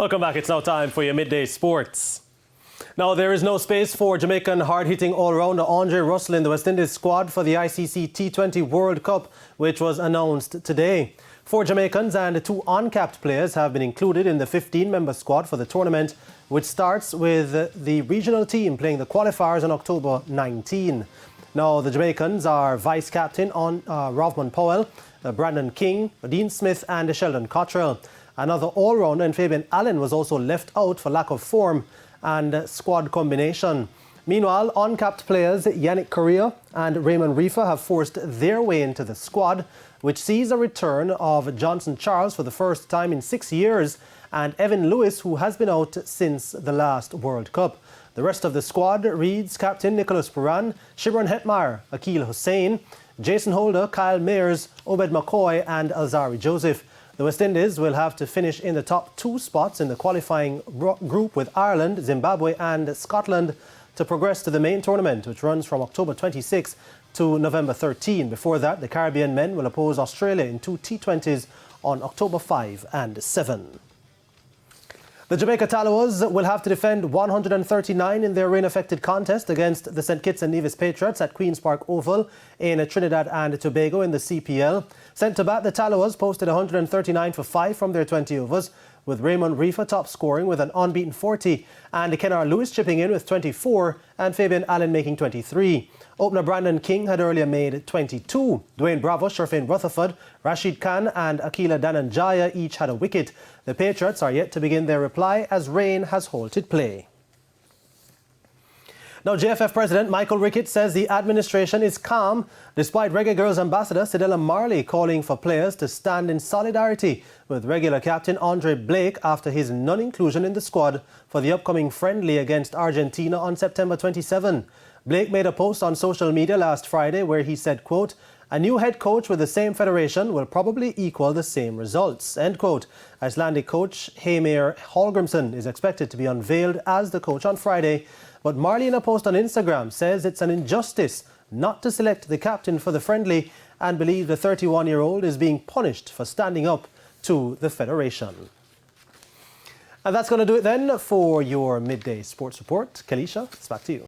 Welcome back. It's now time for your midday sports. Now, there is no space for Jamaican hard-hitting all-rounder Andre Russell in the West Indies squad for the ICC T20 World Cup, which was announced today. 4 Jamaicans and 2 uncapped players have been included in the 15-member squad for the tournament, which starts with the regional team playing the qualifiers on October 19. Now, the Jamaicans are vice-captain on Rovman Powell, Brandon King, Dean Smith and Sheldon Cottrell. Another all-rounder and Fabian Allen was also left out for lack of form and squad combination. Meanwhile, uncapped players Yannick Correa and Raymond Reefer have forced their way into the squad, which sees a return of Johnson Charles for the first time in 6 years and Evan Lewis, who has been out since the last World Cup. The rest of the squad reads Captain Nicholas Puran, Shimron Hetmeyer, Akil Hussain, Jason Holder, Kyle Mayers, Obed McCoy and Alzari Joseph. The West Indies will have to finish in the top 2 spots in the qualifying group with Ireland, Zimbabwe and Scotland to progress to the main tournament, which runs from October 26 to November 13. Before that, the Caribbean men will oppose Australia in 2 T20s on October 5 and 7. The Jamaica Tallowas will have to defend 139 in their rain-affected contest against the St Kitts and Nevis Patriots at Queen's Park Oval in Trinidad and Tobago in the CPL. Sent to bat, the Tallowas posted 139 for 5 from their 20 overs, with Raymond Reefer top scoring with an unbeaten 40 and Kennar Lewis chipping in with 24 and Fabian Allen making 23. Opener Brandon King had earlier made 22. Dwayne Bravo, Sherfane Rutherford, Rashid Khan and Akila Dananjaya each had a wicket. The Patriots are yet to begin their reply as rain has halted play. Now, JFF President Michael Rickett says the administration is calm despite Reggae Girls ambassador Sidella Marley calling for players to stand in solidarity with regular captain Andre Blake after his non-inclusion in the squad for the upcoming friendly against Argentina on September 27. Blake made a post on social media last Friday where he said, quote, "A new head coach with the same federation will probably equal the same results," end quote. Icelandic coach Heimir Hallgrimsson is expected to be unveiled as the coach on Friday. But Marley, in a post on Instagram, says it's an injustice not to select the captain for the friendly and believes the 31-year-old is being punished for standing up to the federation. And that's going to do it then for your midday sports report. Kalisha, it's back to you.